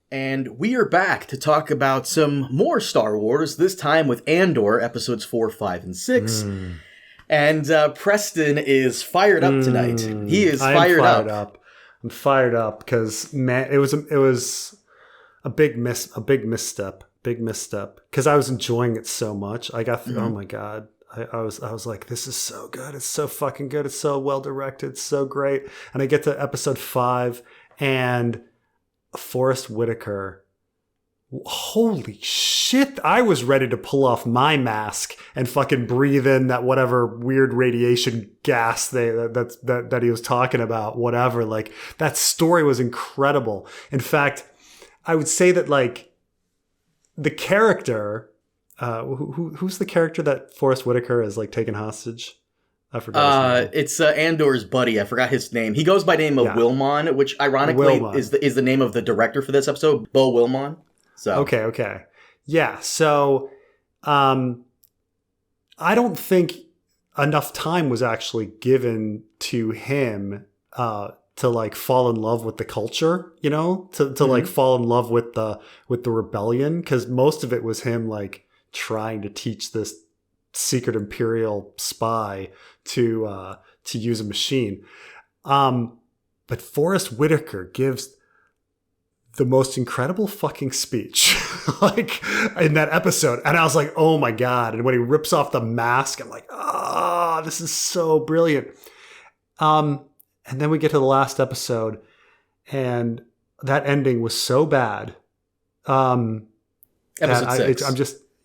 And we are back to talk about some more Star Wars, this time with Andor, episodes 4, 5, and 6. And Preston is fired up tonight. He is fired up. I'm fired up because, man, it was a big misstep. Because I was enjoying it so much. I got, oh my God. I was like, this is so good. It's so fucking good. It's so well directed. It's so great. And I get to episode 5 and Forrest Whitaker. Holy shit. I was ready to pull off my mask and fucking breathe in that whatever weird radiation gas that he was talking about, whatever. Like, that story was incredible. In fact, I would say that, like, the character, who's the character that Forrest Whitaker is, like, taken hostage? I forgot his name. It's Andor's buddy. I forgot his name. He goes by the name of Wilmon, which ironically is the name of the director for this episode, Bo Wilmon. So okay. Yeah, so I don't think enough time was actually given to him to, like, fall in love with the culture, you know, to like fall in love with the rebellion, because most of it was him, like, trying to teach this secret Imperial spy to use a machine. But Forrest Whitaker gives the most incredible fucking speech like in that episode. And I was like, oh my God. And when he rips off the mask, I'm like, this is so brilliant. And then we get to the last episode and that ending was so bad. Episode 6.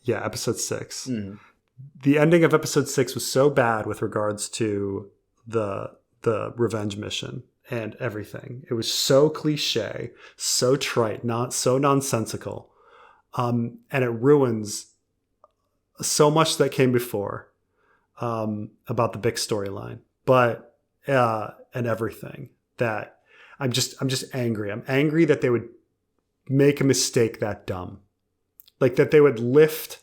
Episode 6. Mm-hmm. The ending of episode 6 was so bad with regards to the revenge mission and everything. It was so cliche, so trite, not so nonsensical. And it ruins so much that came before about the big storyline, but and everything. That I'm just angry. I'm angry that they would make a mistake that dumb. Like, that they would lift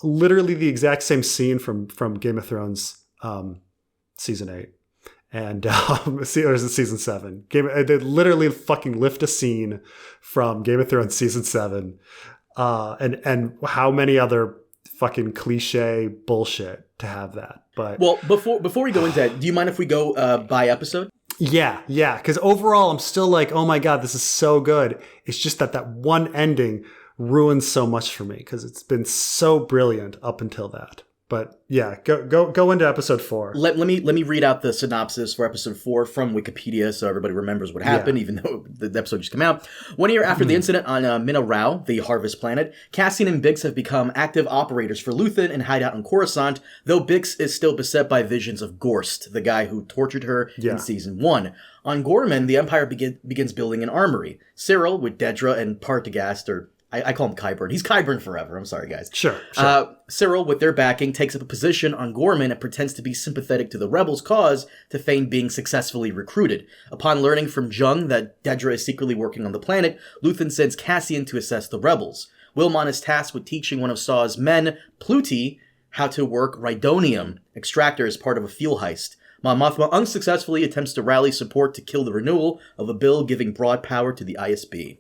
literally the exact same scene from Game of Thrones season 8 and or is it season 7? They literally fucking lift a scene from Game of Thrones season 7 and how many other fucking cliche bullshit to have that. But well, before we go into that, do you mind if we go by episode? Yeah, because overall I'm still like, oh my God, this is so good. It's just that one ending ruins so much for me because it's been so brilliant up until that. But yeah, go into episode 4. Let me read out the synopsis for episode 4 from Wikipedia so everybody remembers what happened, even though the episode just came out. 1 year after the incident on Mina Rao, the Harvest Planet, Cassian and Bix have become active operators for Luthen and hide out on Coruscant, though Bix is still beset by visions of Gorst, the guy who tortured her in season 1. On Gorman, the Empire begins building an armory. Cyril, with Dedra and Partagast, or I call him Qyburn. He's Qyburn forever. I'm sorry, guys. Sure. Cyril, with their backing, takes up a position on Gorman and pretends to be sympathetic to the rebels' cause to feign being successfully recruited. Upon learning from Jung that Dedra is secretly working on the planet, Luthen sends Cassian to assess the rebels. Wilmon is tasked with teaching one of Saw's men, Pluti, how to work Rhydonium extractor as part of a fuel heist. Mon Mothma unsuccessfully attempts to rally support to kill the renewal of a bill giving broad power to the ISB.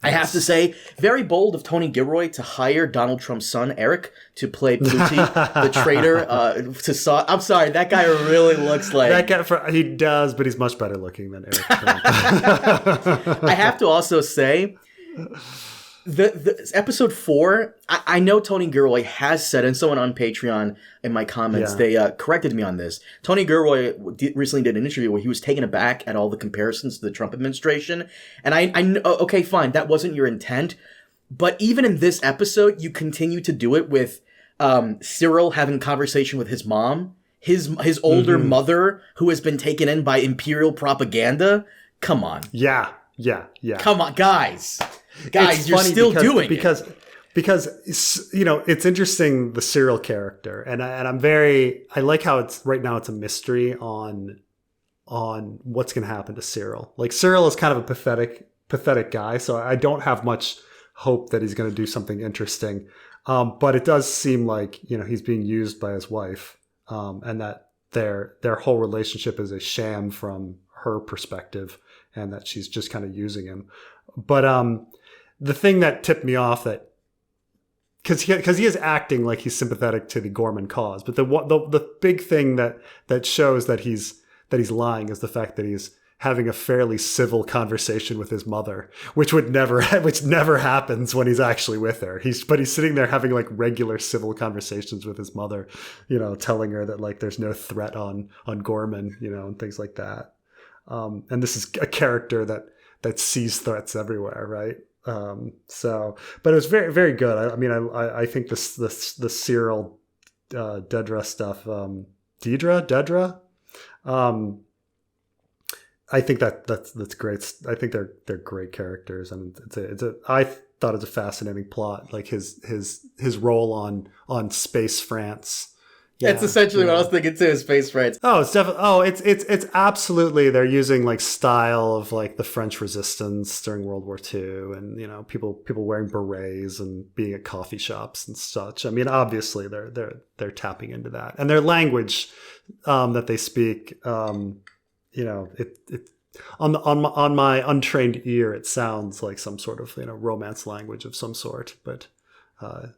I have to say, very bold of Tony Gilroy to hire Donald Trump's son, Eric, to play Pluti, the traitor, to Saw. I'm sorry, that guy really looks like... That guy, he does, but he's much better looking than Eric. I have to also say, the episode 4, I know Tony Gilroy has said, and someone on Patreon in my comments, they corrected me on this. Tony Gilroy recently did an interview where he was taken aback at all the comparisons to the Trump administration. And I okay, fine, that wasn't your intent. But even in this episode, you continue to do it with Cyril having a conversation with his mom, his older mother, who has been taken in by Imperial propaganda. Come on. Yeah. Come on, guys. Guys, you're still doing it. Because, you know, it's interesting, the Cyril character. And I like how it's right now it's a mystery on what's going to happen to Cyril. Like, Cyril is kind of a pathetic guy. So I don't have much hope that he's going to do something interesting. But it does seem like, you know, he's being used by his wife. And that their whole relationship is a sham from her perspective. And that she's just kind of using him. the thing that tipped me off that because he is acting like he's sympathetic to the Gorman cause, but the big thing that shows that he's lying is the fact that he's having a fairly civil conversation with his mother, which never happens when he's actually with her. He's sitting there having like regular civil conversations with his mother, telling her that like there's no threat on Gorman, and things like that. And this is a character that sees threats everywhere, right? But it was very, very good. I think the Cyril Dedra stuff, Dedra. I think that's great. I think they're great characters, and I thought it's a fascinating plot, like his role on Space France. Yeah, it's essentially what I was thinking too, is Space France. Oh, it's definitely. It's absolutely. They're using like style of like the French Resistance during World War II, and people wearing berets and being at coffee shops and such. I mean, obviously they're tapping into that, and their language that they speak. It on my untrained ear, it sounds like some sort of romance language of some sort, but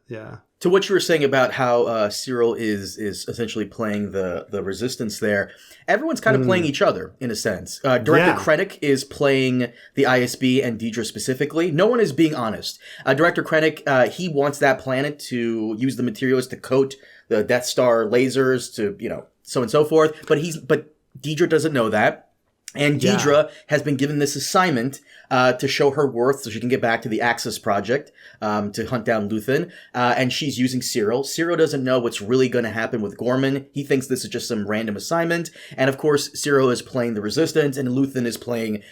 yeah. To what you were saying about how Cyril is essentially playing the resistance there, everyone's kind of playing each other, in a sense. Director Krennic is playing the ISB and Dedra specifically. No one is being honest. Director Krennic, he wants that planet to use the materials to coat the Death Star lasers to, so on and so forth. But Dedra doesn't know that. And Dedra has been given this assignment to show her worth so she can get back to the Axis project to hunt down Luthen. And she's using Cyril. Cyril doesn't know what's really going to happen with Gorman. He thinks this is just some random assignment. And of course, Cyril is playing the Resistance and Luthen is playing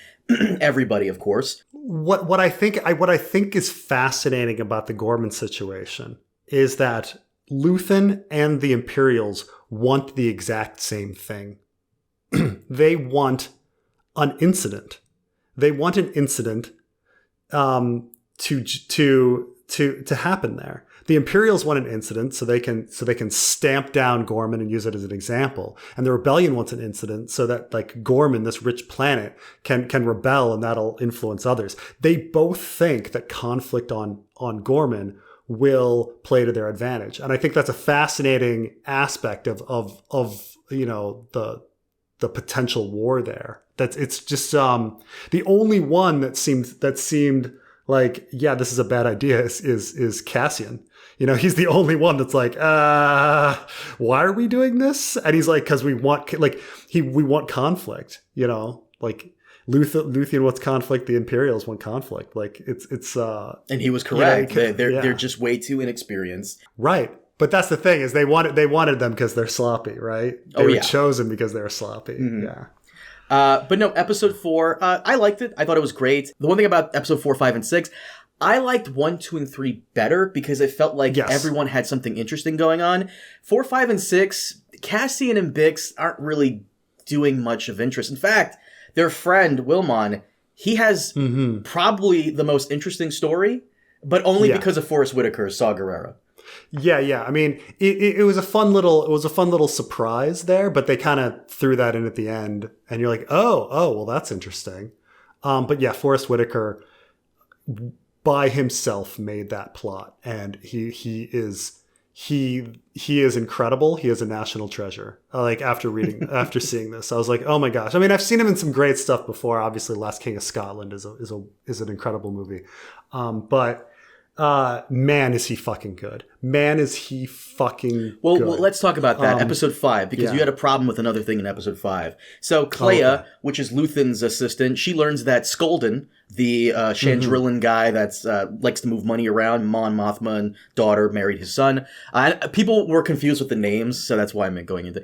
everybody, of course. What I think is fascinating about the Gorman situation is that Luthen and the Imperials want the exact same thing. They want an incident. They want an incident to happen there. The Imperials want an incident so they can stamp down Gorman and use it as an example. And the Rebellion wants an incident so that like Gorman, this rich planet, can rebel and that'll influence others. They both think that conflict on Gorman will play to their advantage. And I think that's a fascinating aspect of the potential war there. It's just the only one that seemed like, yeah, this is a bad idea is Cassian. He's the only one that's like, why are we doing this? And he's like, because we want conflict. Like Luthen wants conflict, the Imperials want conflict. Like it's and he was correct. They're just way too inexperienced. Right. But that's the thing is they wanted them because they're sloppy, right? They were chosen because they're sloppy. Mm-hmm. Yeah. But no, episode 4, I liked it. I thought it was great. The one thing about episode 4, 5, and 6, I liked 1, 2, and 3 better because it felt like everyone had something interesting going on. 4, 5, and 6, Cassian and Bix aren't really doing much of interest. In fact, their friend, Wilmon, he has probably the most interesting story, but only because of Forrest Whitaker's Saw Gerrera. Yeah. I mean, it was a fun little surprise there, but they kind of threw that in at the end, and you're like, oh, well, that's interesting. But yeah, Forrest Whitaker by himself made that plot, and he is incredible. He is a national treasure. Like after seeing this, I was like, oh my gosh. I mean, I've seen him in some great stuff before. Obviously, Last King of Scotland is an incredible movie, but. Man, is he fucking good. Man, is he fucking good. Well, let's talk about that. Episode 5, because you had a problem with another thing in episode 5. So Clea, which is Luthen's assistant, she learns that Skolden, the Chandrillan guy that's likes to move money around, Mon Mothma and daughter married his son. People were confused with the names, so that's why I'm going into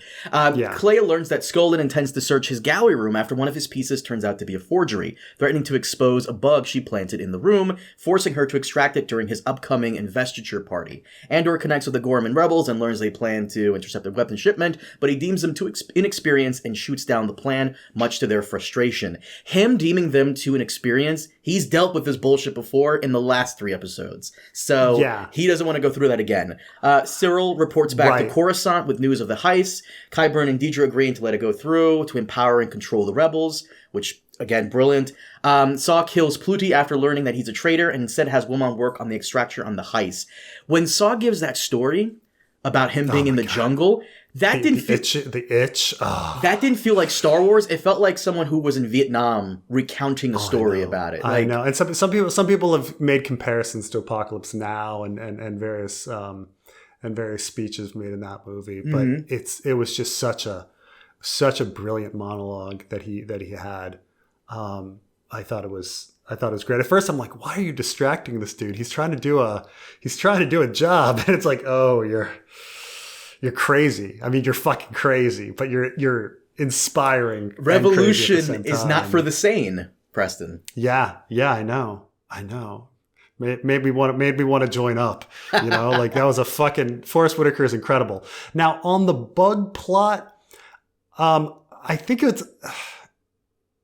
Clea learns that Skolden intends to search his gallery room after one of his pieces turns out to be a forgery, threatening to expose a bug she planted in the room, forcing her to extract it during his upcoming investiture party. Andor connects with the Gorman rebels and learns they plan to intercept their weapon shipment, but he deems them too inexperienced and shoots down the plan, much to their frustration. Him deeming them too inexperienced, he's dealt with this bullshit before in the last 3 episodes. So he doesn't want to go through that again. Cyril reports back to Coruscant with news of the heist. Qyburn and Dedra agreeing to let it go through to empower and control the rebels, which Again, brilliant. Saw kills Pluti after learning that he's a traitor and instead has Woman work on the extractor on the heist. When Saw gives that story about him being in the jungle, that didn't feel... The itch. Oh. That didn't feel like Star Wars. It felt like someone who was in Vietnam recounting a story about it. I know. And some people have made comparisons to Apocalypse Now and various speeches made in that movie. But it was just such a brilliant monologue that he had. I thought it was great. At first, I'm like, why are you distracting this dude? He's trying to do a job, and it's like, oh, you're crazy. I mean, you're fucking crazy, but you're inspiring. Revolution is not for the sane, Preston. Yeah, I know. Made me want to join up. You know, like that was a fucking Forrest Whitaker is incredible. Now on the bug plot, I think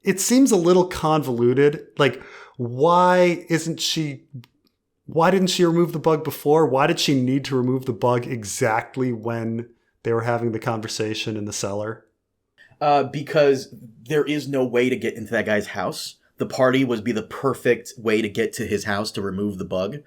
it seems a little convoluted. Like, why didn't she remove the bug before? Why did she need to remove the bug exactly when they were having the conversation in the cellar? Because there is no way to get into that guy's house. The party would be the perfect way to get to his house to remove the bug.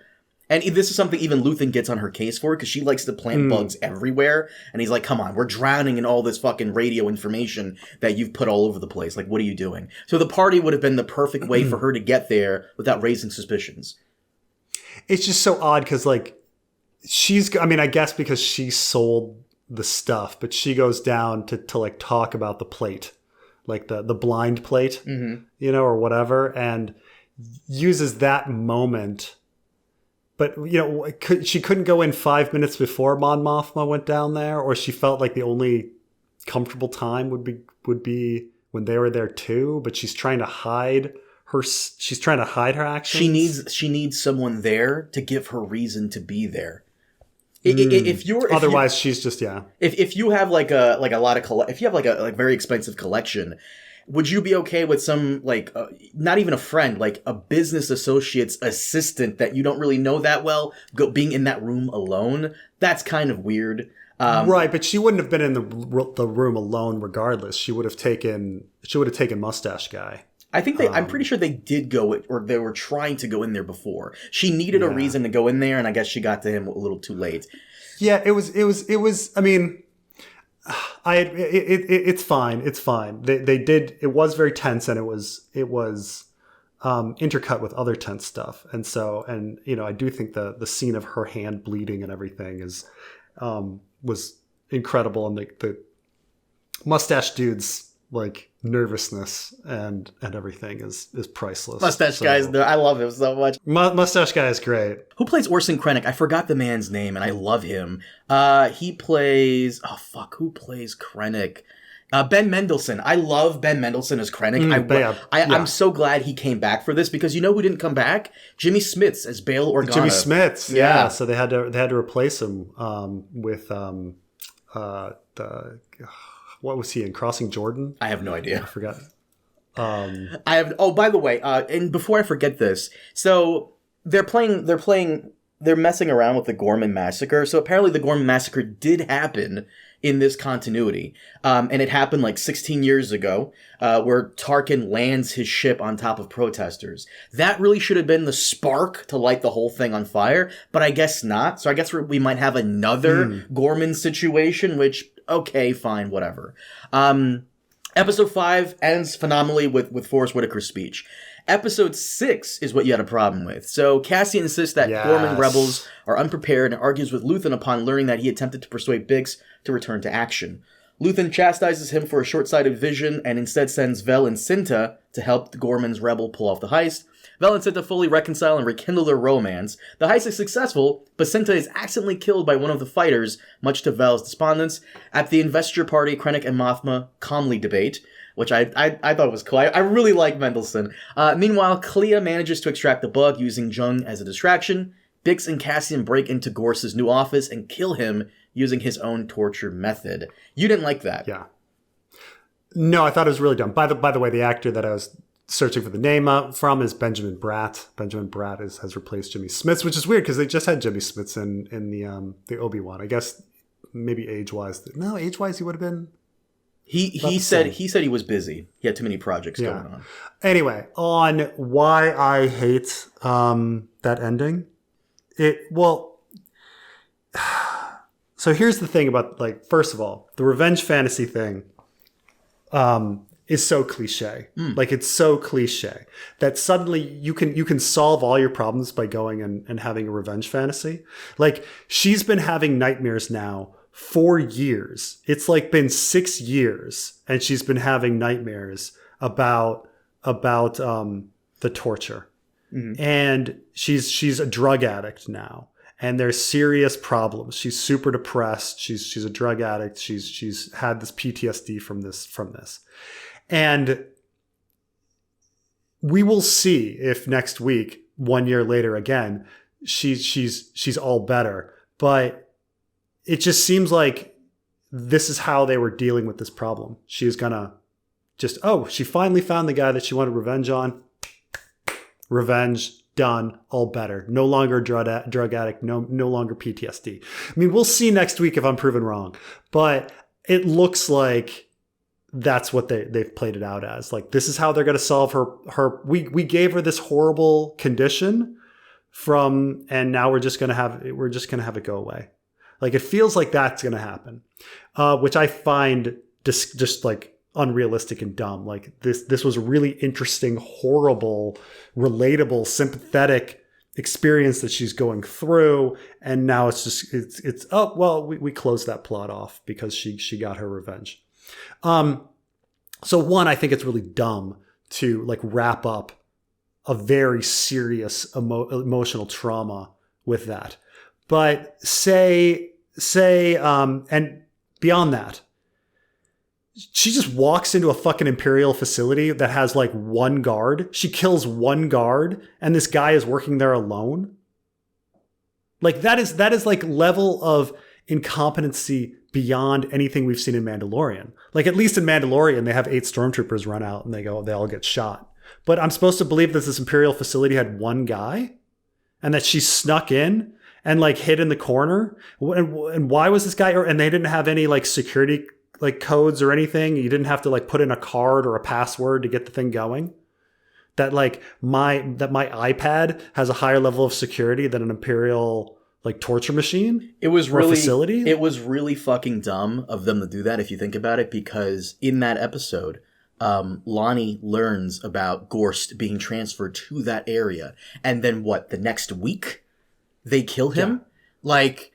And this is something even Luthen gets on her case for, because she likes to plant bugs everywhere. And he's like, come on, we're drowning in all this fucking radio information that you've put all over the place. Like, what are you doing? So the party would have been the perfect way for her to get there without raising suspicions. It's just so odd because, like, I guess because she sold the stuff, but she goes down to like talk about the plate, like the blind plate, you know, or whatever, and uses that moment. But, you know, she couldn't go in 5 minutes before Mon Mothma went down there, or she felt like the only comfortable time would be when they were there too. But she's trying to hide her actions. She needs someone there to give her reason to be there. She's just If you have like a lot of if you have like a very expensive collection, would you be okay with some, like, not even a friend, like a business associate's assistant that you don't really know that well, being in that room alone? That's kind of weird. Right, but she wouldn't have been in the room alone regardless. She would have taken Mustache Guy. I think I'm pretty sure they did go, or they were trying to go in there before. She needed a reason to go in there, and I guess she got to him a little too late. Yeah, it was. I mean, it's fine. It's fine. They did. It was very tense, and it was intercut with other tense stuff. And so, and you know, I do think the scene of her hand bleeding and everything was incredible, and the mustache dude's like nervousness and everything is priceless. Mustache Guy's I love him so much. Mustache Guy is great. Who plays Orson Krennic? I forgot the man's name, and I love him. He plays who plays Krennic? Ben Mendelsohn. I love Ben Mendelsohn as Krennic. I'm so glad he came back for this, because you know who didn't come back? Jimmy Smits as Bail Organa. Jimmy Smits, yeah. So they had to replace him with what was he in? Crossing Jordan? I have no idea. I forgot. By the way, and before I forget this, so they're messing around with the Gorman Massacre. So apparently the Gorman Massacre did happen in this continuity. And it happened like 16 years ago, where Tarkin lands his ship on top of protesters. That really should have been the spark to light the whole thing on fire, but I guess not. So I guess we might have another Gorman situation, which, okay, fine, whatever. Episode 5 ends phenomenally with Forrest Whitaker's speech. Episode 6 is what you had a problem with. So Cassian insists that Gorman rebels are unprepared and argues with Luthen upon learning that he attempted to persuade Bix to return to action. Luthen chastises him for a short-sighted vision and instead sends Vel and Cinta to help Gorman's rebel pull off the heist. Vel and Cinta fully reconcile and rekindle their romance. The heist is successful, but Cinta is accidentally killed by one of the fighters, much to Vel's despondence. At the investiture party, Krennic and Mothma calmly debate, which I thought was cool. I really like Mendelsohn. Meanwhile, Clea manages to extract the bug using Jung as a distraction. Bix and Cassian break into Gorse's new office and kill him using his own torture method. You didn't like that. Yeah. No, I thought it was really dumb. By the way, the actor that I was searching for the name from is Benjamin Bratt. Benjamin Bratt has replaced Jimmy Smits, which is weird because they just had Jimmy Smits in the Obi-Wan. I guess maybe age-wise. No, age-wise he would have been He said he was busy. He had too many projects going on. Anyway, on why I hate that ending. So here's the thing about, like, first of all, the revenge fantasy thing is so cliche. Like, it's so cliche that suddenly you can solve all your problems by going and having a revenge fantasy. Like, she's been having nightmares now for years. It's like been 6 years, and she's been having nightmares about the torture. And she's a drug addict now. And there's serious problems. She's super depressed. She's a drug addict. She's had this PTSD from this. And we will see if next week, 1 year later again, she's all better. But it just seems like this is how they were dealing with this problem. She is gonna she finally found the guy that she wanted revenge on. Revenge. Done, all better. No longer a drug addict, no longer PTSD. I mean, we'll see next week if I'm proven wrong, but it looks like that's what they've played it out as. Like, this is how they're going to solve her. We gave her this horrible condition and now we're just going to have it go away. Like, it feels like that's going to happen, which I find just like unrealistic and dumb. Like, this was a really interesting, horrible, relatable, sympathetic experience that she's going through, and now it's oh well, we closed that plot off because she got her revenge. So one, I think it's really dumb to like wrap up a very serious emotional trauma with that. But say and beyond that, she just walks into a fucking Imperial facility that has like one guard. She kills one guard, and this guy is working there alone. Like, that is like level of incompetency beyond anything we've seen in Mandalorian. Like, at least in Mandalorian, they have 8 stormtroopers run out and they all get shot. But I'm supposed to believe that this Imperial facility had one guy, and that she snuck in and like hid in the corner. And why was this guy? And they didn't have any like security like codes or anything. You didn't have to like put in a card or a password to get the thing going. That my iPad has a higher level of security than an Imperial like torture machine. It was really fucking dumb of them to do that if you think about it, because in that episode, Lonnie learns about Gorst being transferred to that area, and then the next week they kill him. Yeah. Like,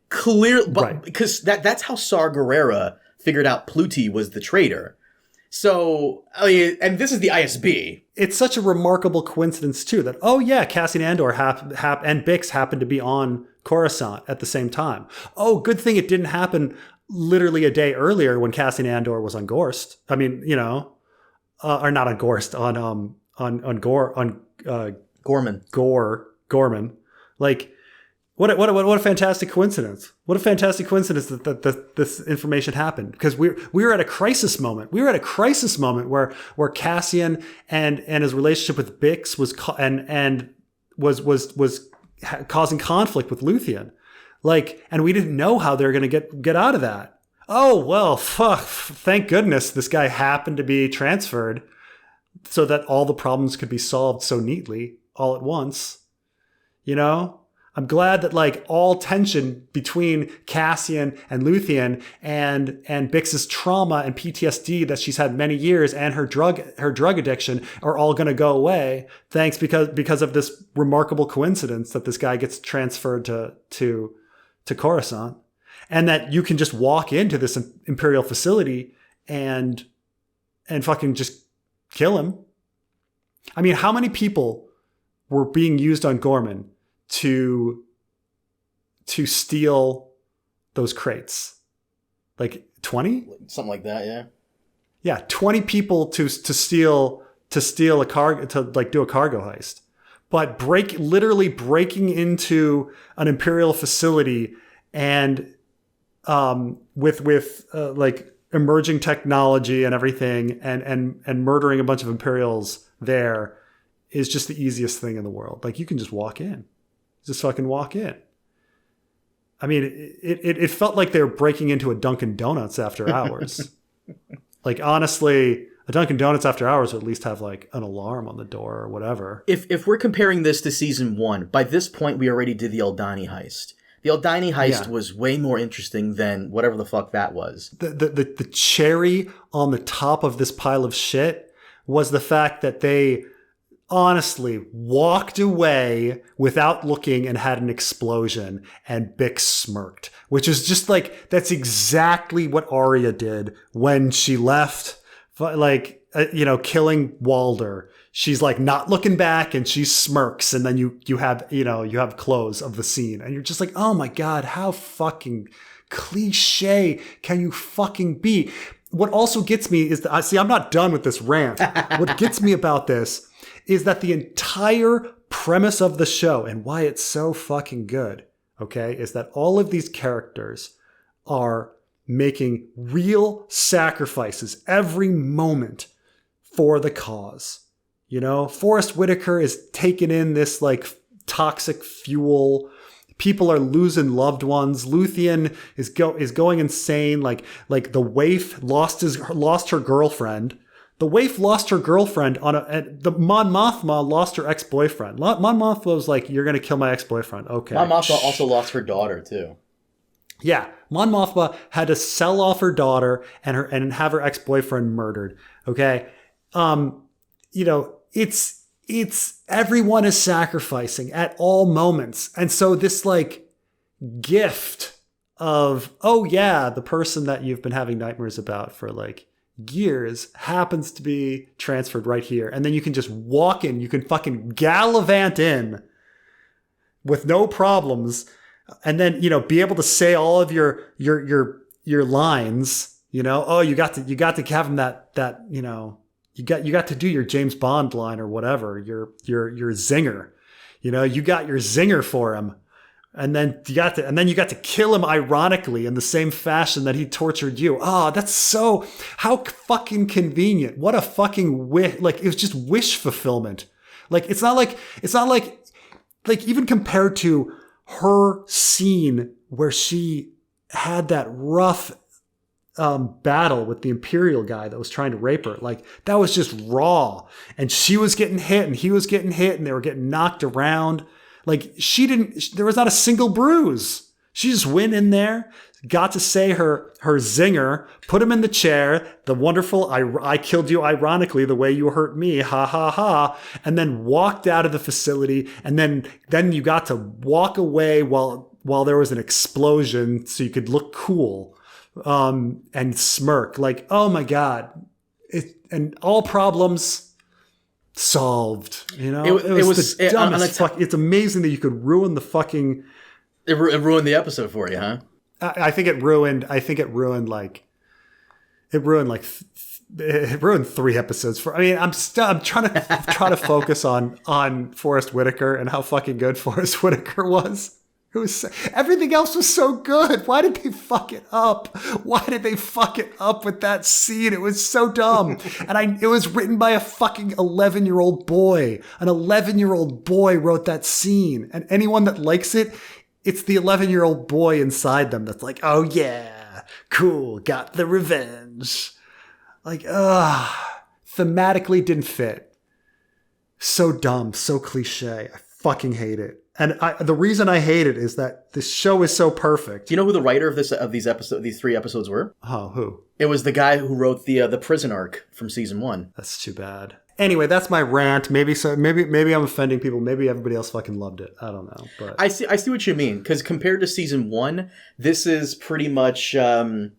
clear, but right. Because that's how Saw Gerrera figured out Pluti was the traitor. So, I mean, and this is the ISB. It's such a remarkable coincidence, too, that, oh yeah, Cassian Andor and Bix happened to be on Coruscant at the same time. Oh, good thing it didn't happen literally a day earlier when Cassian Andor was on Gorst. I mean, you know, or not on Gorst, Gorman. Gorman. Like, What a fantastic coincidence. What a fantastic coincidence that this information happened, because we were at a crisis moment. We were at a crisis moment where Cassian and his relationship with Bix was causing conflict with Luthien. Like, and we didn't know how they were going to get out of that. Oh, well, thank goodness this guy happened to be transferred so that all the problems could be solved so neatly all at once. You know? I'm glad that like all tension between Cassian and Luthien and Bix's trauma and PTSD that she's had many years and her drug addiction are all going to go away, thanks because of this remarkable coincidence that this guy gets transferred to Coruscant, and that you can just walk into this Imperial facility and fucking just kill him. I mean, how many people were being used on Gorman to steal those crates? Like 20? Something like that, yeah. Yeah, 20 people to steal a cargo, to like do a cargo heist. But literally breaking into an Imperial facility and with like emerging technology and everything and murdering a bunch of Imperials there is just the easiest thing in the world. Like, you can just walk in. Just fucking walk in. I mean, it felt like they were breaking into a Dunkin' Donuts after hours. Like, honestly, a Dunkin' Donuts after hours would at least have like an alarm on the door or whatever. If we're comparing this to season 1, by this point we already did the Eldani heist. The Eldani heist was way more interesting than whatever the fuck that was. The cherry on the top of this pile of shit was the fact that they honestly walked away without looking and had an explosion, and Bix smirked, which is just like, that's exactly what Arya did when she left, like, killing Walder. She's like not looking back and she smirks, and then you have close of the scene, and you're just like, oh my God, how fucking cliche can you fucking be? What also gets me is that, I'm not done with this rant. What gets me about this is that the entire premise of the show and why it's so fucking good, okay, is that all of these characters are making real sacrifices every moment for the cause. You know, Forrest Whitaker is taking in this like toxic fuel. People are losing loved ones. Luthien is going insane. Like the waif lost her girlfriend. The waif lost her girlfriend the Mon Mothma lost her ex-boyfriend. Mon Mothma was like, "You're gonna kill my ex-boyfriend." Okay. Mon Mothma also lost her daughter too. Yeah, Mon Mothma had to sell off her daughter and have her ex-boyfriend murdered. Okay, it's everyone is sacrificing at all moments, and so this like gift of, oh yeah, the person that you've been having nightmares about for like years happens to be transferred right here, and then you can just walk in, you can fucking gallivant in with no problems, and then be able to say all of your lines. Oh, you got to have him that you got to do your James Bond line or whatever, your zinger. You got your zinger for him. And then you got to kill him ironically in the same fashion that he tortured you. Oh, that's so, how fucking convenient. What a fucking wish. Like, it was just wish fulfillment. Like, it's not like even compared to her scene where she had that rough battle with the Imperial guy that was trying to rape her. Like, that was just raw. And she was getting hit and he was getting hit and they were getting knocked around. Like, there was not a single bruise. She just went in there, got to say her zinger, put him in the chair, the wonderful, I killed you ironically the way you hurt me, ha ha ha, and then walked out of the facility, and then you got to walk away while there was an explosion so you could look cool, and smirk. Like, oh my God. And all problems solved. It was the dumbest fuck. It's amazing that you could ruin the fucking. It ruined the episode for you, huh? I think it ruined it ruined 3 episodes for. I mean, I'm trying to focus on Forrest Whitaker and how fucking good Forrest Whitaker was. Everything else was so good. Why did they fuck it up? Why did they fuck it up with that scene? It was so dumb. And it was written by a fucking 11-year-old boy. An 11-year-old boy wrote that scene. And anyone that likes it, it's the 11-year-old boy inside them that's like, oh yeah, cool, got the revenge. Like, thematically didn't fit. So dumb, so cliche. I fucking hate it. And the reason I hate it is that this show is so perfect. Do you know who the writer of these 3 episodes were? Oh, who? It was the guy who wrote the prison arc from season 1. That's too bad. Anyway, that's my rant. Maybe I'm offending people. Maybe everybody else fucking loved it. I don't know. But I see what you mean, because compared to season 1, this is pretty much. It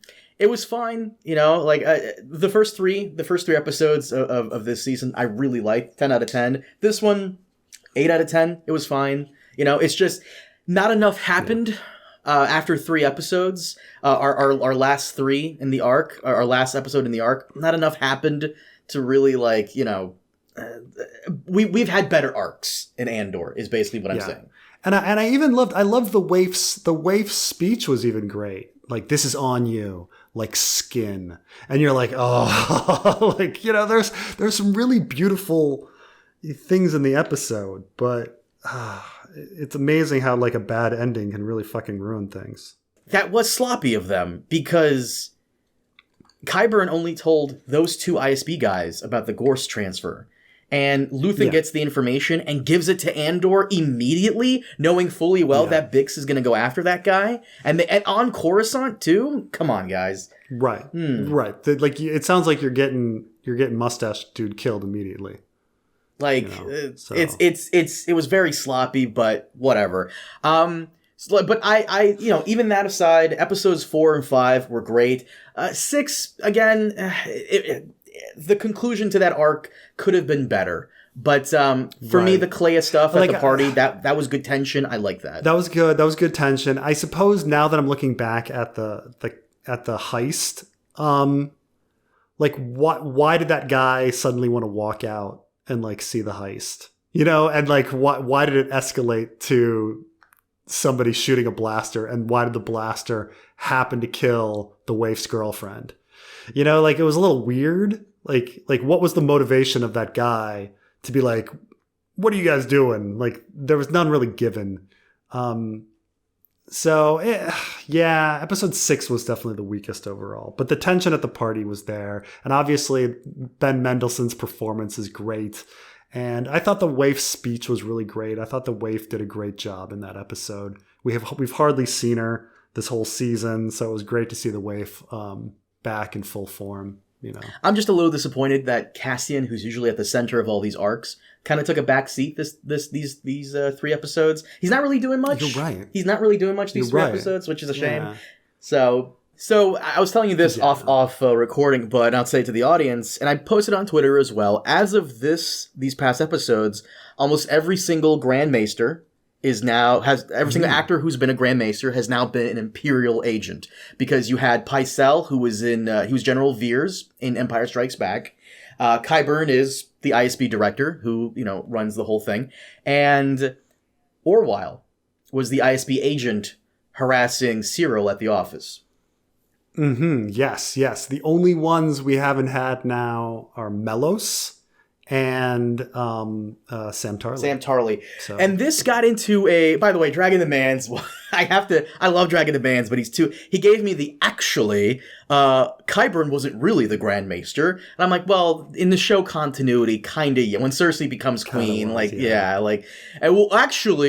was fine, like the first three episodes of this season I really liked. 10 out of 10. This one, 8 out of 10. It was fine. It's just not enough happened after 3 episodes. Our last 3 in the arc, our last episode in the arc, not enough happened to really we've had better arcs in Andor is basically what I'm saying. And I even loved the waif's speech was even great. Like, this is on you, like skin. And you're like, oh, like, there's some really beautiful things in the episode, but it's amazing how like a bad ending can really fucking ruin things. That was sloppy of them, because Qyburn only told those two ISB guys about the Gorse transfer. And Luthen gets the information and gives it to Andor immediately, knowing fully well that Bix is going to go after that guy. And on Coruscant, too? Come on, guys. Right. Right. Like, it sounds like you're getting mustache dude killed immediately. Like, it was very sloppy, but whatever. But I even that aside, episodes 4 and 5 were great. 6, again, the conclusion to that arc could have been better. But for me, the Clea stuff at the party, that was good tension. I like that. That was good. That was good tension. I suppose now that I'm looking back at the heist, like why did that guy suddenly want to walk out and like see the heist? You know, and like why did it escalate to somebody shooting a blaster, and why did the blaster happen to kill the waif's girlfriend? You know, like it was a little weird. Like what was the motivation of that guy to be like, what are you guys doing? Like there was none really given. Episode 6 was definitely the weakest overall, but the tension at the party was there. And obviously Ben Mendelsohn's performance is great. And I thought the waif's speech was really great. I thought the waif did a great job in that episode. We've hardly seen her this whole season, so it was great to see the waif back in full form. You know, I'm just a little disappointed that Cassian, who's usually at the center of all these arcs, kind of took a back seat these 3 episodes. He's not really doing much. You're right. He's not really doing much these 3 episodes, which is a shame. Yeah. So I was telling you this off recording, but I'll say it to the audience, and I posted on Twitter as well. As of these past episodes, almost every single Grand Maester every single actor who's been a Grand Maester has now been an Imperial agent, because you had Pycelle, who was he was General Veers in Empire Strikes Back. Qyburn is the ISB director who runs the whole thing, and Orwell was the ISB agent harassing Cyril at the office. Yes. The only ones we haven't had now are Melos and Sam Tarly. So. And this got into by the way, Dragon the Mans. I love Dragon the Mans, but he gave me the Qyburn wasn't really the Grand Maester. And I'm like, well, in the show continuity, kinda, when Cersei becomes queen, actually,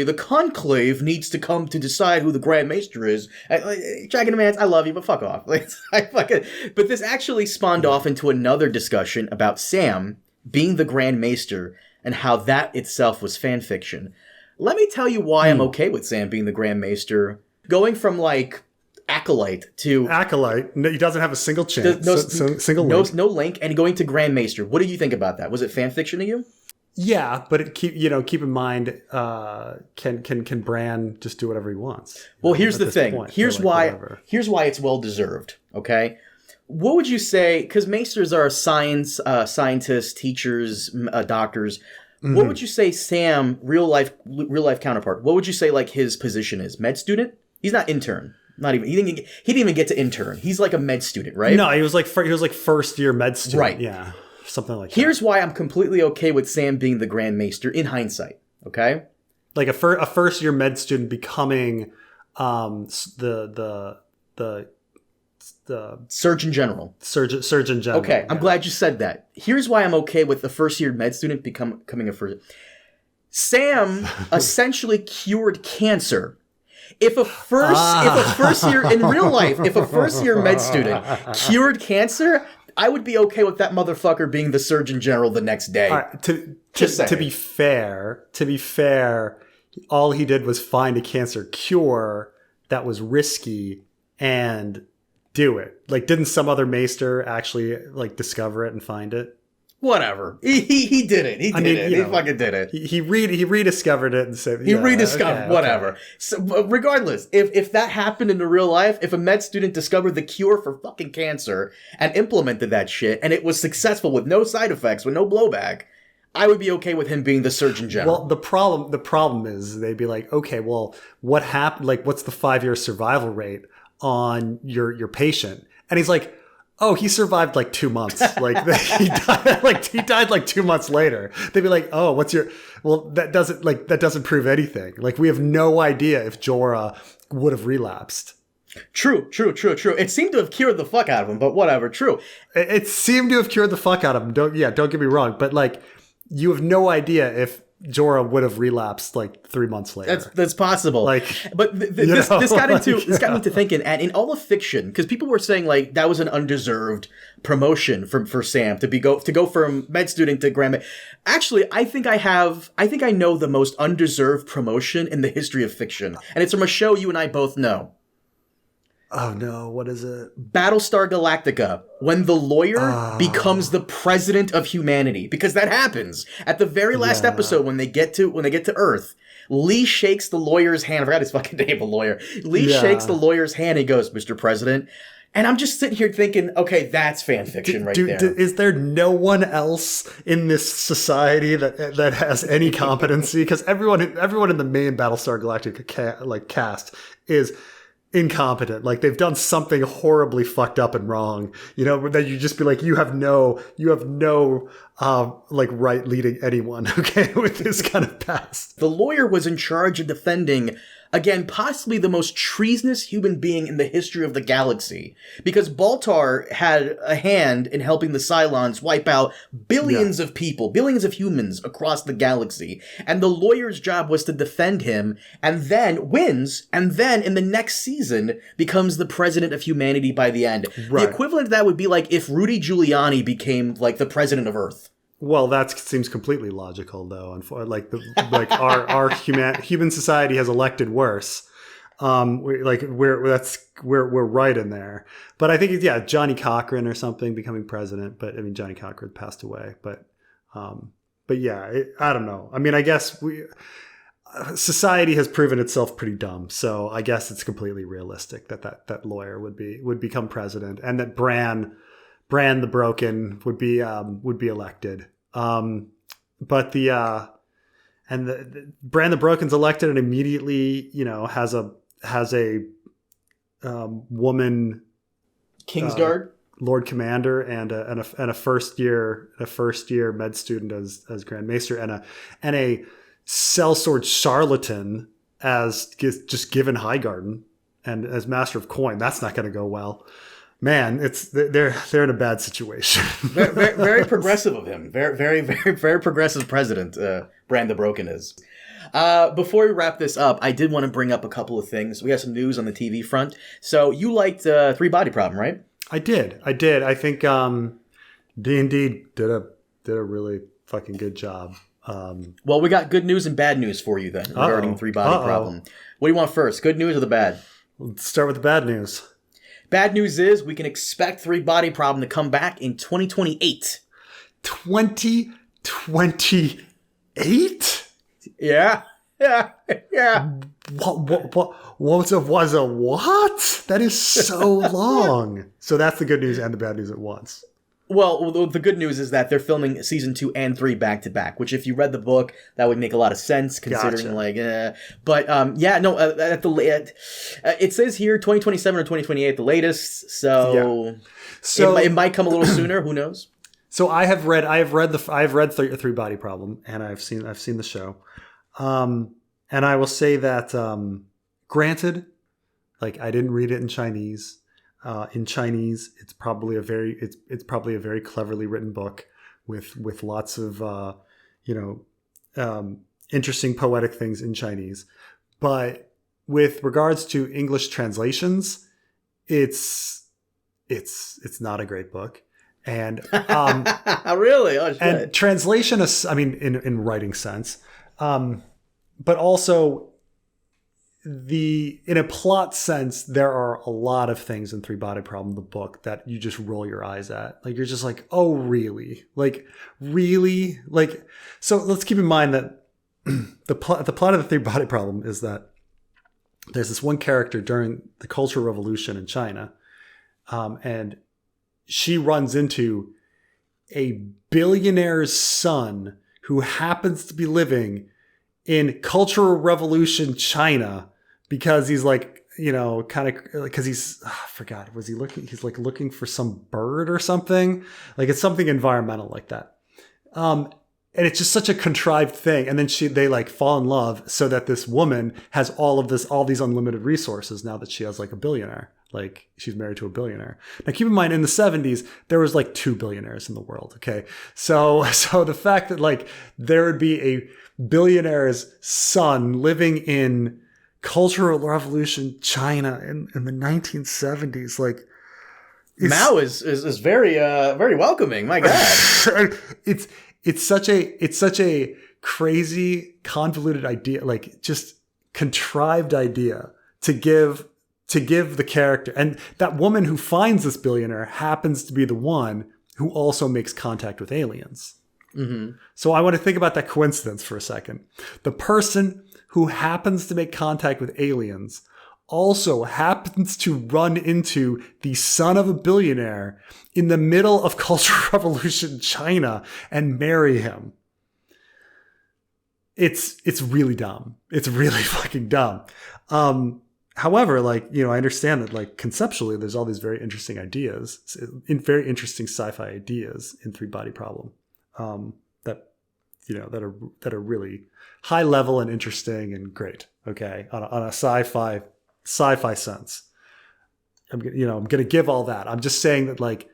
the Conclave needs to come to decide who the Grand Maester is. Dragon the Mans, I love you, but fuck off. But this actually spawned off into another discussion about Sam being the Grand Maester and how that itself was fan fiction. Let me tell you why I'm okay with Sam being the Grand Maester. Going from acolyte to acolyte, he doesn't have a single chance. No link, and going to Grand Maester. What do you think about that? Was it fan fiction to you? Yeah, but keep in mind, can Bran just do whatever he wants? Well, here's the thing. Here's why it's well deserved. Okay. What would you say? Because Maesters are scientists, teachers, doctors. Mm-hmm. What would you say Sam, real life counterpart? What would you say his position is? Med student? He's not intern. Not even he didn't even get to intern. He's like a med student, right? No, he was like first year med student. Right. Yeah, something like that. Here's why I'm completely okay with Sam being the Grand Maester in hindsight. Okay, like a first year med student becoming the Surgeon General. Surgeon General. Okay, yeah. I'm glad you said that. Here's why I'm okay with the first year med student becoming a first. Sam essentially cured cancer. If a first year in real life, if a first year med student cured cancer, I would be okay with that motherfucker being the Surgeon General the next day. To be fair, all he did was find a cancer cure that was risky and do it. Didn't some other Maester actually discover it and find it? Whatever. He did it. He fucking did it. He rediscovered it and said whatever. Okay. So regardless, if that happened in the real life, if a med student discovered the cure for fucking cancer and implemented that shit and it was successful with no side effects, with no blowback, I would be okay with him being the Surgeon General. Well, the problem is they'd be like, okay, well, what happened? What's the 5-year survival rate on your patient? And he's like, oh, he survived 2 months. He died 2 months later. They'd be like, oh, that doesn't prove anything. We have no idea if Jorah would have relapsed. True. It seemed to have cured the fuck out of him, but whatever. True. It seemed to have cured the fuck out of him. Don't get me wrong, but like, you have no idea if Jorah would have relapsed like 3 months later. That's possible. Like, but this got into thinking, and in all of fiction, because people were saying like that was an undeserved promotion for Sam to go from med student to grandma. Actually, I think I know the most undeserved promotion in the history of fiction, and it's from a show you and I both know. Oh no, what is it? Battlestar Galactica, when the lawyer becomes the president of humanity, because that happens at the very last episode when they get to Earth. Lee shakes the lawyer's hand. I forgot his fucking name, the lawyer. Lee shakes the lawyer's hand and he goes, "Mr. President." And I'm just sitting here thinking, okay, that's fan fiction there. Is there no one else in this society that has any competency? Because everyone in the main Battlestar Galactica cast is incompetent. Like, they've done something horribly fucked up and wrong, that you just be like, you have no like right leading anyone, okay, with this kind of past. The lawyer was in charge of defending, again, possibly the most treasonous human being in the history of the galaxy, because Baltar had a hand in helping the Cylons wipe out billions of people, billions of humans across the galaxy, and the lawyer's job was to defend him, and then wins, and then in the next season becomes the president of humanity by the end. Right. The equivalent of that would be like if Rudy Giuliani became like the president of Earth. Well, that seems completely logical, though. Our human society has elected worse. We're right in there. But I think it's Johnny Cochran or something becoming president. But I mean, Johnny Cochran passed away. But I don't know. I mean, I guess society has proven itself pretty dumb. So I guess it's completely realistic that lawyer would become president, and that Bran the Broken would be elected. But the Bran the Broken's elected and immediately, has a woman Kingsguard Lord Commander and a first year med student as Grand Maester and a sellsword charlatan as just given Highgarden and as Master of Coin. That's not going to go well. Man, they're in a bad situation. very progressive of him. Very progressive president. Bran the Broken is. Before we wrap this up, I did want to bring up a couple of things. We have some news on the TV front. So you liked Three Body Problem, right? I did. I think D&D did a really fucking good job. Well, we got good news and bad news for you then regarding Three Body Problem. What do you want first? Good news or the bad? Let's start with the bad news. Bad news is we can expect Three Body Problem to come back in 2028. 2028? Yeah. What was a what? That is so long. So that's the good news and the bad news at once. Well, the good news is that they're filming season 2 and 3 back to back, which if you read the book, that would make a lot of sense considering it says here 2027 or 2028 the latest. So it might come a little sooner, who knows? So I've read Three Body Problem, and I've seen the show. And I will say that granted, like, I didn't read it in Chinese. In Chinese, it's probably a very cleverly written book with lots of interesting poetic things in Chinese. But with regards to English translations, it's not a great book. And really, oh shit. And translation is, I mean, in writing sense, but also. In a plot sense, there are a lot of things in Three Body Problem, the book, that you just roll your eyes at. Like, you're just like, oh, really? Like, really? Like, so let's keep in mind that the plot of the Three Body Problem is that there's this one character during the Cultural Revolution in China, and she runs into a billionaire's son who happens to be living in Cultural Revolution China, because he's like, kind of, because he's, I forgot, was he looking? He's like looking for some bird or something. Like, it's something environmental like that. and it's just such a contrived thing. And then they like fall in love so that this woman has all these unlimited resources now that she has like a billionaire. Like she's married to a billionaire. Now keep in mind, in the 70s, there was like 2 billionaires in the world. Okay. So the fact that like there would be a billionaire's son living in Cultural Revolution China in the 1970s, like Mao is very very welcoming. My God. It's such a crazy, convoluted idea, like just contrived idea to give the character. And that woman who finds this billionaire happens to be the one who also makes contact with aliens. Mm-hmm. So I want to think about that coincidence for a second. The person who happens to make contact with aliens also happens to run into the son of a billionaire in the middle of Cultural Revolution China and marry him. It's really dumb. It's really fucking dumb. However, like, you know, I understand that like conceptually there's all these very interesting ideas, very interesting sci-fi ideas in Three Body Problem, that, you know, that are really high level and interesting and great. Okay. On a sci-fi sense. I'm going to give all that. I'm just saying that like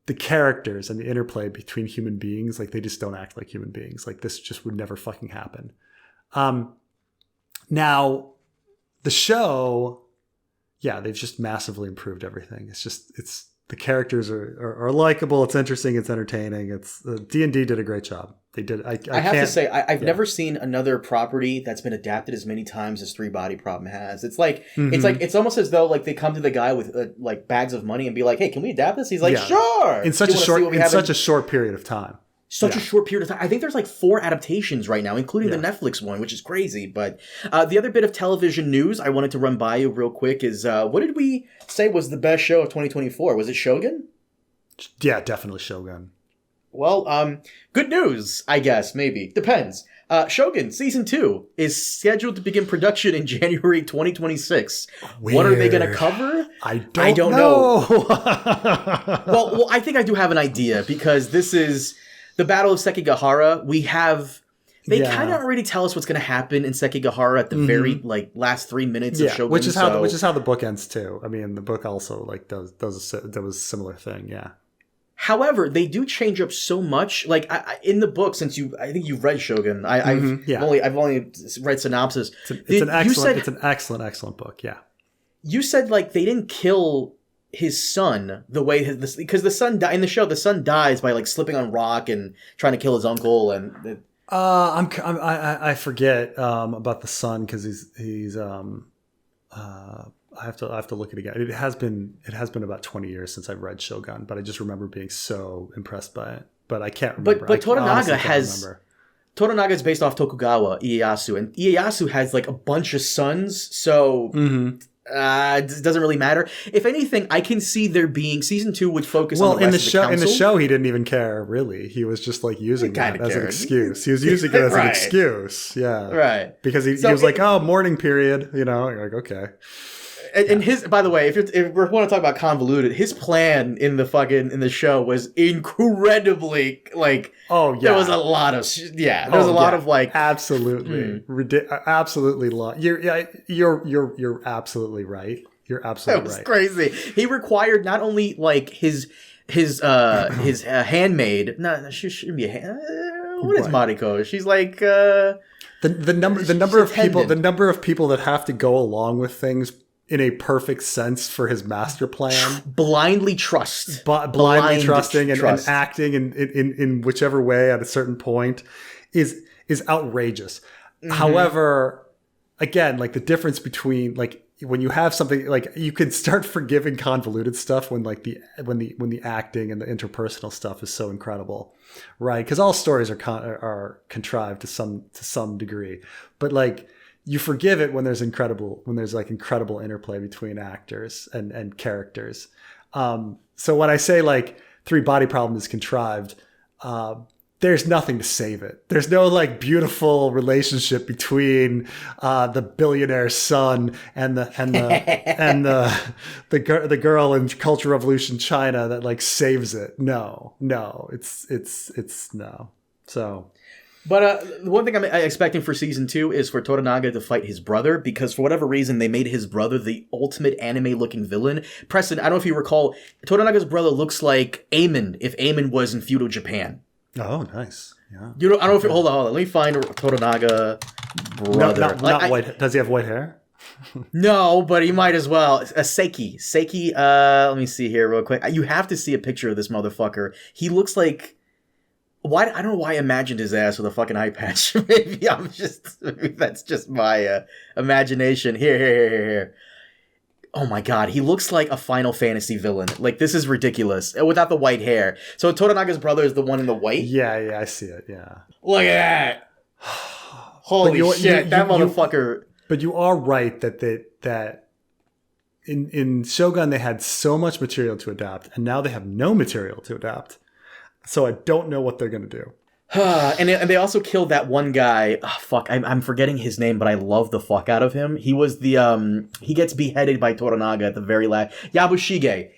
the characters and the interplay between human beings, like they just don't act like human beings. Like this just would never fucking happen. Now the show, yeah, they've just massively improved everything. It's the characters are likable. It's interesting. It's entertaining. D&D did a great job. They did. I have to say, I've never seen another property that's been adapted as many times as Three Body Problem has. It's like, it's almost as though like they come to the guy with like bags of money and be like, "Hey, can we adapt this?" He's like, "Sure." In such a short period of time. A short period of time. I think there's like 4 adaptations right now, including the Netflix one, which is crazy. But the other bit of television news I wanted to run by you real quick is what did we say was the best show of 2024? Was it Shogun? Yeah, definitely Shogun. Well, good news, I guess, maybe. Depends. Shogun Season 2 is scheduled to begin production in January 2026. Weird. What are they going to cover? I don't know. Well, I think I do have an idea, because this is the Battle of Sekigahara. They kind of already tell us what's going to happen in Sekigahara at the very like last 3 minutes of Shogun. Which is how the book ends too. I mean, the book also like does a similar thing. Yeah. However, they do change up so much. Like in the book, since I think you've read Shogun. I've only read synopsis. It's an excellent book. Yeah. You said like they didn't kill his son the way because the son in the show, the son dies by like slipping on rock and trying to kill his uncle. And I forget about the son, because he's I have to look at it again. It has been about 20 years since I've read Shogun, but I just remember being so impressed by it. But I can't remember. But Toranaga is based off Tokugawa Ieyasu, and Ieyasu has like a bunch of sons, so it doesn't really matter. If anything, I can see there being Season 2 would focus on the rest of the council. In the show, he didn't even care, really. He was just like using that as an excuse. He was using it as an excuse. Yeah. Right. Because he was like, oh, mourning period, you know, you're like, okay. And his, by the way, if we want to talk about convoluted, his plan in the show was incredibly like. Oh yeah, there was a lot of of like absolutely absolutely long. You're absolutely right. You're absolutely right. It was crazy. He required not only like his handmaid. No, she shouldn't be a hand. What is Mariko? She's like the number of people that have to go along with things in a perfect sense for his master plan. Blindly trust. Blindly trusting and acting in whichever way at a certain point is outrageous. Mm-hmm. However, again, like the difference between like when you have something like you can start forgiving convoluted stuff when like when the acting and the interpersonal stuff is so incredible, right? Because all stories are contrived to some degree, but like you forgive it when there's incredible interplay between actors and characters. So when I say like Three Body Problem is contrived, there's nothing to save it. There's no like beautiful relationship between the billionaire's son and the girl in Cultural Revolution China that like saves it. No, it's no. So, But the one thing I'm expecting for season 2 is for Toranaga to fight his brother, because for whatever reason they made his brother the ultimate anime-looking villain. Preston, I don't know if you recall, Toranaga's brother looks like Aemon if Aemon was in feudal Japan. oh, nice. Yeah. You know, I don't know if hold on. Let me find Toranaga brother. Not white. Does he have white hair? No, but he might as well. Seiki. Seiki, let me see here real quick. You have to see a picture of this motherfucker. He looks like... I don't know why I imagined his ass with a fucking eye patch. Maybe that's just my imagination. Here. Oh my god, he looks like a Final Fantasy villain. Like, this is ridiculous. Without the white hair. So Toranaga's brother is the one in the white? Yeah, I see it, yeah. Look at that! Holy shit, that motherfucker... But you are right that in Shogun they had so much material to adapt, and now they have no material to adapt. So I don't know what they're going to do. And they also killed that one guy. Oh, fuck, I'm forgetting his name, but I love the fuck out of him. He was the, he gets beheaded by Toranaga at the very last. Yabushige,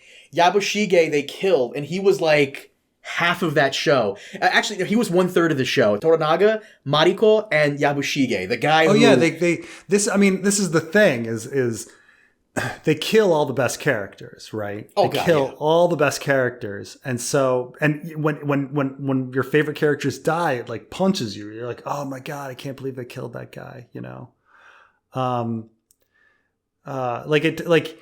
they killed, and he was like half of that show. Actually, he was 1/3 of the show. Toranaga, Mariko, and Yabushige, the guy who... Oh, yeah, this is the thing, is they kill all the best characters, right? Oh, they kill all the best characters. And so, and when your favorite characters die, it like punches you. You're like, oh my God, I can't believe they killed that guy, you know? Like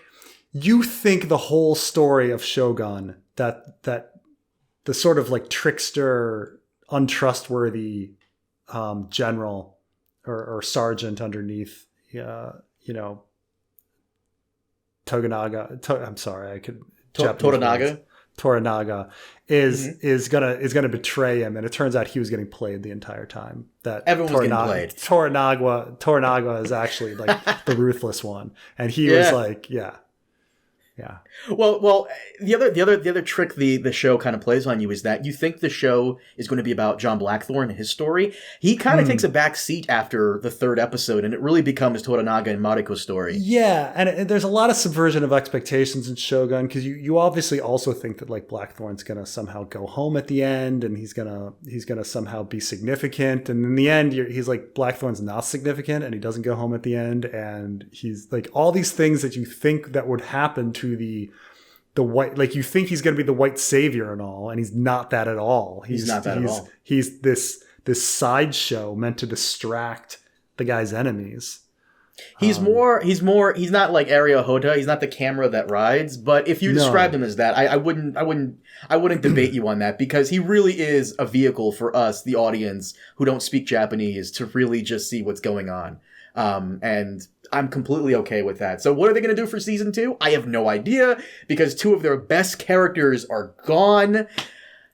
you think the whole story of Shogun, that the sort of like trickster, untrustworthy general or sergeant underneath, you know, Toranaga is gonna betray him, and it turns out he was getting played the entire time. That everyone was getting played. Toranaga is actually like the ruthless one, and he was like, yeah. Well, the other trick the show kind of plays on you is that you think the show is going to be about John Blackthorne and his story. He kind of takes a back seat after the 3rd episode, and it really becomes Toranaga and Mariko's story. Yeah, and there's a lot of subversion of expectations in Shogun, because you obviously also think that like Blackthorne's gonna somehow go home at the end, and he's gonna somehow be significant, and in the end he's like, Blackthorne's not significant, and he doesn't go home at the end, and he's like, all these things that you think that would happen to the white, like you think he's going to be the white savior and all, and he's not that at all. He's not that at all. He's this sideshow meant to distract the guy's enemies. He's not like Ario Hoda. He's not the camera that rides. But if you described him as that, I wouldn't debate you on that, because he really is a vehicle for us, the audience who don't speak Japanese, to really just see what's going on. And I'm completely okay with that. So what are they going to do for season 2? I have no idea, because 2 of their best characters are gone.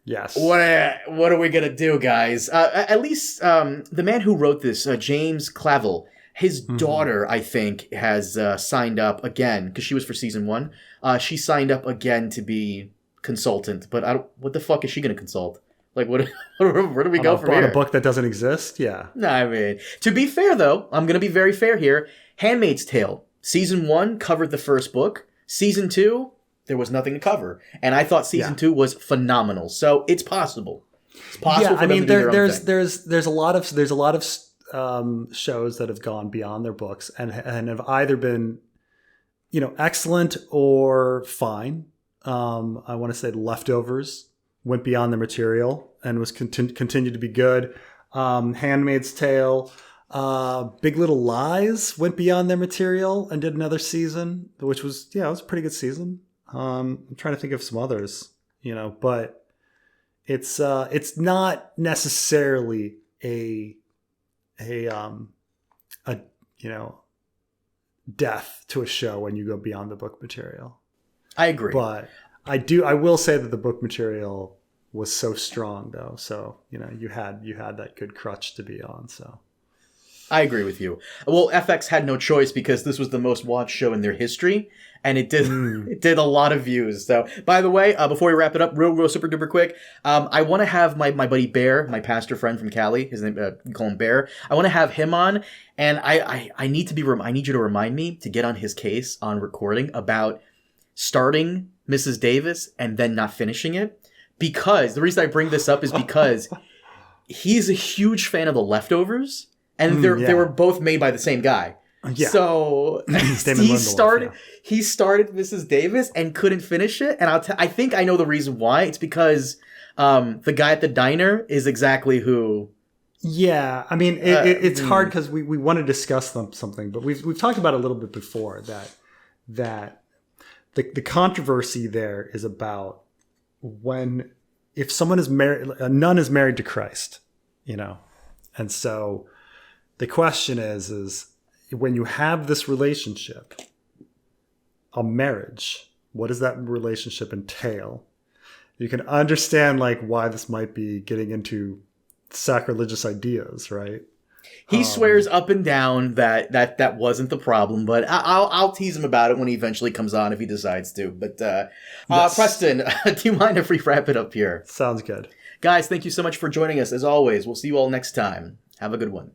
Yes. What are we going to do, guys? At least the man who wrote this, James Clavell, his daughter, I think, has signed up again, because she was for season 1. She signed up again to be consultant, but what the fuck is she going to consult? Like, where do we go from here? On a book that doesn't exist? Yeah. No, I mean, to be fair, though, I'm going to be very fair here. Handmaid's Tale. Season 1 covered the first book. Season 2, there was nothing to cover. And I thought season 2 was phenomenal. So it's possible. It's possible for them to do their own thing. There's a lot of shows that have gone beyond their books and have either been, excellent or fine. I want to say Leftovers went beyond the material and was continued to be good. Handmaid's Tale, Big Little Lies went beyond their material and did another season, which was it was a pretty good season. I'm trying to think of some others, but it's not necessarily a death to a show when you go beyond the book material. I agree, but I will say that the book material was so strong, though. So you had that good crutch to be on. So I agree with you. Well, FX had no choice, because this was the most watched show in their history, and it did a lot of views. So, by the way, before we wrap it up, real super duper quick, I want to have my buddy Bear, my pastor friend from Cali. His name, we call him Bear. I want to have him on, and I need you to remind me to get on his case on recording about starting Mrs. Davis and then not finishing it. Because the reason I bring this up is because he's a huge fan of The Leftovers, and they were both made by the same guy. Yeah. So he started Mrs. Davis and couldn't finish it, and I think I know the reason why. It's because the guy at the diner is exactly who. Yeah, I mean, it's hard because we want to discuss something, but we've talked about it a little bit before that the controversy there is about if someone is married, a nun is married to Christ, and so the question is when you have this relationship, a marriage, what does that relationship entail? You can understand why this might be getting into sacrilegious ideas, right? He swears up and down that wasn't the problem, but I'll tease him about it when he eventually comes on if he decides to. But yes. Preston, do you mind if we wrap it up here? Sounds good. Guys, thank you so much for joining us. As always, we'll see you all next time. Have a good one.